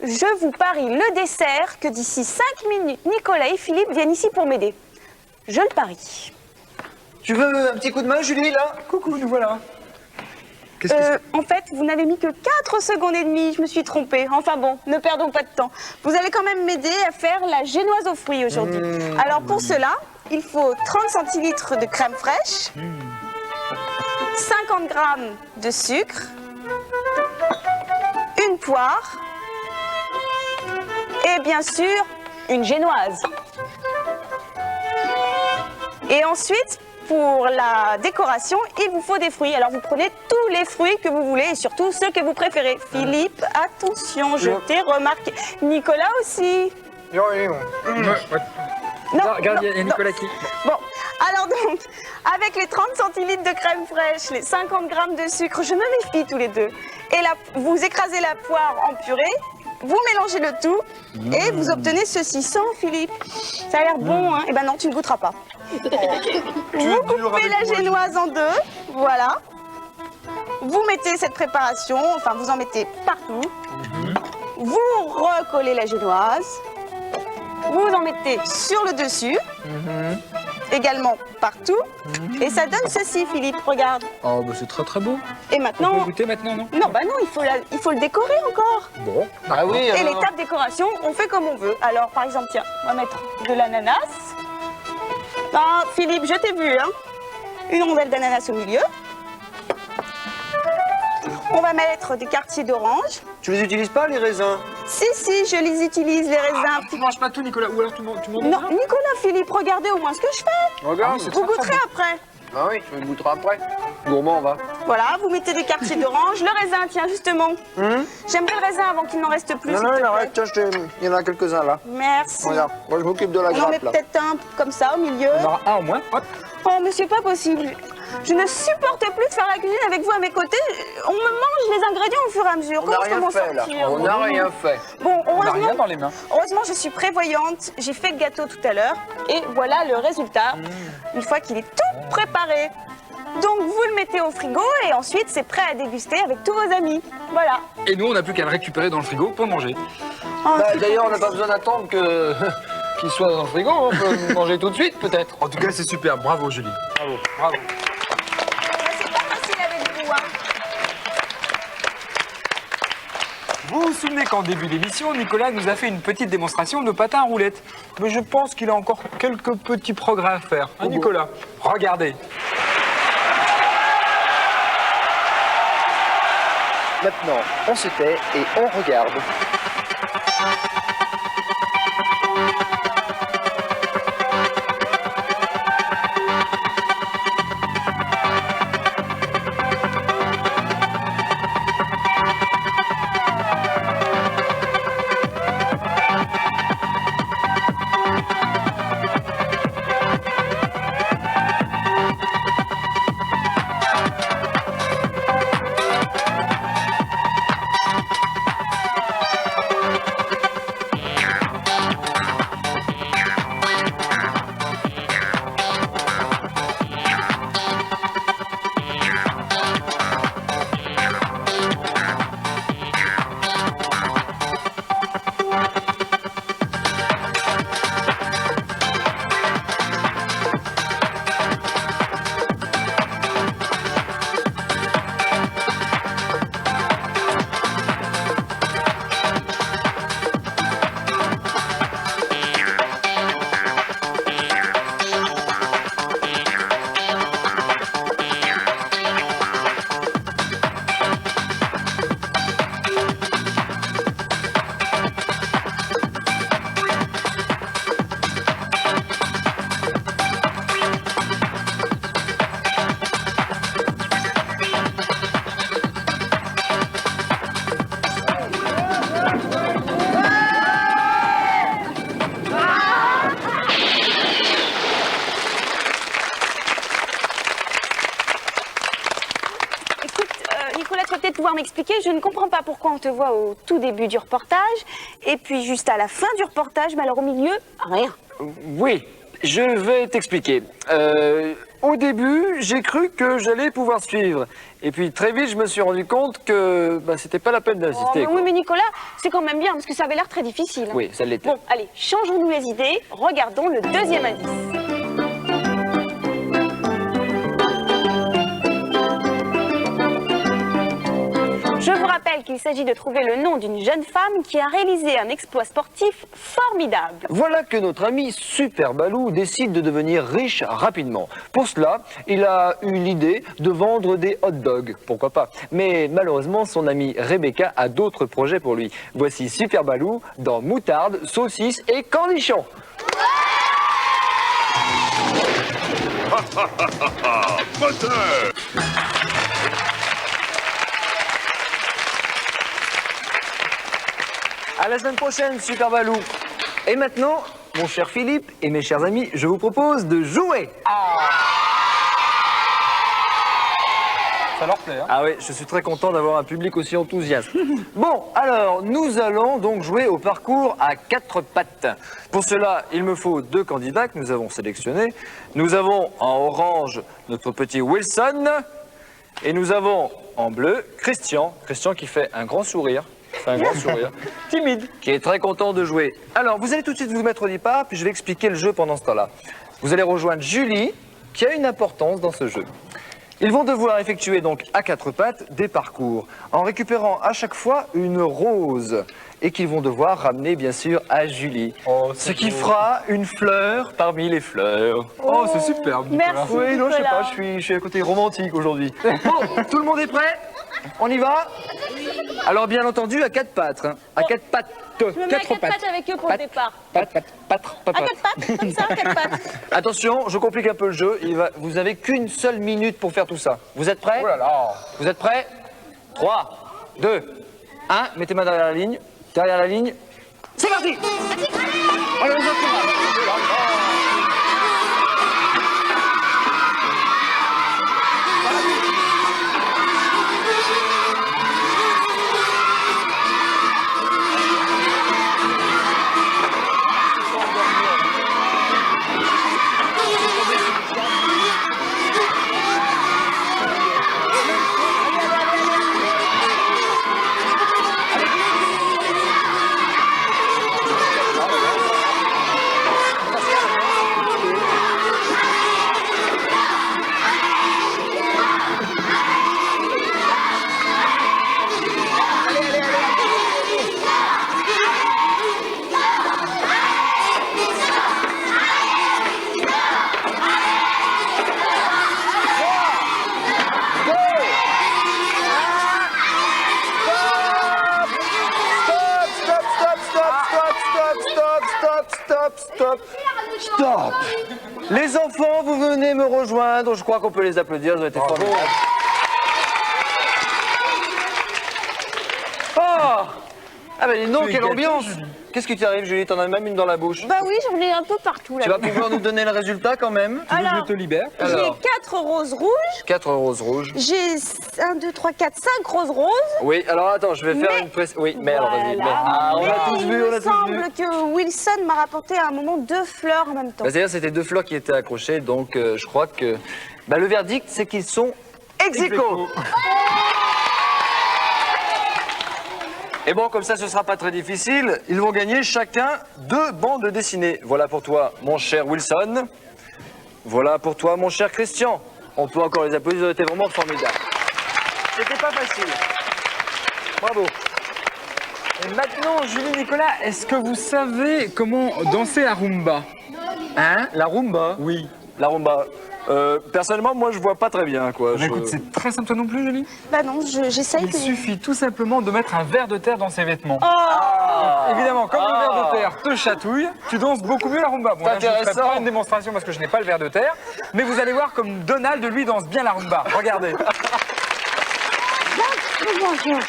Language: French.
Je vous parie le dessert que d'ici 5 minutes, Nicolas et Philippe viennent ici pour m'aider. Je le parie. Tu veux un petit coup de main, Julie, là? Coucou, nous voilà. En fait, vous n'avez mis que 4 secondes et demie, je me suis trompée. Enfin bon, ne perdons pas de temps. Vous allez quand même m'aider à faire la génoise aux fruits aujourd'hui. Alors pour cela, il faut 30 centilitres de crème fraîche, 50 grammes de sucre, une poire et bien sûr une génoise. Et ensuite, pour la décoration, il vous faut des fruits. Alors vous prenez tous les fruits que vous voulez et surtout ceux que vous préférez. Philippe, attention, je t'ai remarqué. Nicolas aussi. Non, regarde, il y a Nicolas qui... Bon, alors donc, avec les 30 centilitres de crème fraîche, les 50 grammes de sucre, je me méfie tous les deux. Et là, vous écrasez la poire en purée, vous mélangez le tout et vous obtenez ceci sans Philippe. Ça a l'air bon, hein? Eh ben non, tu ne goûteras pas. Vous coupez la génoise en deux, voilà. Vous mettez cette préparation, enfin vous en mettez partout. Vous recollez la génoise. Vous en mettez sur le dessus, également partout. Et ça donne ceci, Philippe, regarde. Oh, bah c'est très très beau. Et On maintenant... peut goûter maintenant, non? Non, bah non, il faut le décorer encore. Bon. Ah oui, Et alors... l'étape décoration, on fait comme on veut. Alors, par exemple, tiens, on va mettre de l'ananas. Ah, Philippe, je t'ai vu, hein. Une rondelle d'ananas au milieu. On va mettre des quartiers d'orange. Tu les utilises pas, les raisins? Si, si, je les utilise, les raisins. Tu manges pas tout, Nicolas, ou alors tu m'en Non, Nicolas, Philippe, regardez au moins ce que je fais. Regarde. Vous goûterez après. Ah oui, tu me goûteras après. Gourmand, va. Voilà, vous mettez des quartiers d'orange. Le raisin, tiens, justement. J'aimerais le raisin avant qu'il n'en reste plus. Non, s'il non, te plaît. arrête, tiens, il y en a quelques-uns là. Merci. Regarde, moi je m'occupe de la On en met grappe là. peut-être un comme ça au milieu. On aura un au moins. Hop. Oh, mais c'est pas possible. Je ne supporte plus de faire la cuisine avec vous à mes côtés. On me mange les ingrédients au fur et à mesure. On n'a Comment je peux rien m'en fait là. sortir? On n'a rien fait. Bon, On n'a rien heureusement, dans les mains. heureusement, je suis prévoyante. J'ai fait le gâteau tout à l'heure. Et voilà le résultat. Une fois qu'il est tout préparé. Donc, vous le mettez au frigo et ensuite, c'est prêt à déguster avec tous vos amis. Voilà. Et nous, on n'a plus qu'à le récupérer dans le frigo pour manger. Oh, Bah, d'ailleurs, on n'a pas besoin d'attendre que qu'il soit dans le frigo. On peut manger tout de suite, peut-être. En tout cas, c'est super. Bravo, Julie. Bravo. Bravo. c'est pas facile avec vous, hein. Vous vous souvenez qu'en début d'émission, Nicolas nous a fait une petite démonstration de patin à roulettes. Mais je pense qu'il a encore quelques petits progrès à faire. Hein, Nicolas? Regardez. Maintenant, on se tait et on regarde. Nicolas, tu vas peut-être pouvoir m'expliquer. Je ne comprends pas pourquoi on te voit au tout début du reportage et puis juste à la fin du reportage, mais alors au milieu, rien. Oui, je vais t'expliquer. au début, j'ai cru que j'allais pouvoir suivre. Et puis très vite, je me suis rendu compte que c'était pas la peine d'insister. Oui, mais Nicolas, c'est quand même bien parce que ça avait l'air très difficile. Oui, ça l'était. Bon, allez, changeons-nous les idées. Regardons le deuxième indice. Je vous rappelle qu'il s'agit de trouver le nom d'une jeune femme qui a réalisé un exploit sportif formidable. Voilà que notre ami Super Balou décide de devenir riche rapidement. Pour cela, il a eu l'idée de vendre des hot dogs, pourquoi pas. Mais malheureusement, son amie Rebecca a d'autres projets pour lui. Voici Super Balou dans moutarde, saucisse et cornichons. Moteur! À la semaine prochaine, Super Balou. Et maintenant, mon cher Philippe et mes chers amis, je vous propose de jouer. Ça leur plaît, hein? Ah oui, je suis très content d'avoir un public aussi enthousiaste. Bon, alors, nous allons donc jouer au parcours à 4 pattes. Pour cela, il me faut 2 candidats que nous avons sélectionnés. Nous avons en orange notre petit Wilson. Et nous avons en bleu Christian. Christian qui fait un grand sourire. Un grand sourire. Timide. Qui est très content de jouer. Alors, vous allez tout de suite vous mettre au départ, puis je vais expliquer le jeu pendant ce temps-là. Vous allez rejoindre Julie, qui a une importance dans ce jeu. Ils vont devoir effectuer donc à 4 pattes des parcours, en récupérant à chaque fois une rose, et qu'ils vont devoir ramener bien sûr à Julie. Oh, ce qui fera une fleur parmi les fleurs. Oh, c'est superbe, Nicolas. Merci. Oui, non, je sais Nicolas. pas, je suis à côté romantique aujourd'hui. Bon, tout le monde est prêt? On y va? Alors bien entendu à 4 pattes, hein. À 4 pattes. Je me mets à 4 pattes avec eux pour le départ. Pattes. À 4 pattes, comme ça, à 4 pattes. Attention, je complique un peu le jeu. Vous avez qu'une seule minute pour faire tout ça. Vous êtes prêts? Oh là là. Vous êtes prêts? 3, 2, 1. Mettez main derrière la ligne. Derrière la ligne. C'est parti! Allez, on y va. Stop! Les enfants, vous venez me rejoindre. Je crois qu'on peut les applaudir. Ils ont été formidables. Oh! Ah ben dis donc, Tu es quelle gâtée, ambiance! Julie. Qu'est-ce qui t'arrive, Julie? T'en as même une dans la bouche. Bah oui, j'en ai un peu partout là. Tu vas pouvoir nous donner le résultat quand même? Tu veux que Alors, je te libère? J'ai Alors. 4 roses rouges. 4 roses rouges. J'ai 1, 2, 3, 4, 5 roses roses. Oui, alors attends, je vais faire Mais- une presse. Oui, mais alors vas-y. Voilà. Mais... Ah, on Mais a tous il vu, on me a tous vu. semble que Wilson m'a rapporté à un moment 2 fleurs en même temps. Bah, c'est-à-dire c'était 2 fleurs qui étaient accrochées, donc je crois que le verdict c'est qu'ils sont ex aequo. Et bon, comme ça ce sera pas très difficile, ils vont gagner chacun 2 bandes dessinées. Voilà pour toi mon cher Wilson, voilà pour toi mon cher Christian. On peut encore les applaudir, ils ont été vraiment formidables. C'était pas facile. Bravo. Et maintenant, Julie, Nicolas, est-ce que vous savez comment danser la rumba? Hein? La rumba? Oui. La rumba. Personnellement, moi je vois pas très bien quoi. Bah, écoute, c'est très simple, toi non plus, Julie? Bah non, j'essaye. Il suffit tout simplement de mettre un verre de terre dans ses vêtements. Oh, Évidemment, comme le verre de terre te chatouille, tu danses beaucoup mieux la rumba. Bon, là, je ne ferai Intéressant. pas une démonstration parce que je n'ai pas le verre de terre, mais vous allez voir comme Donald, lui, danse bien la rumba. Regardez. bonjour.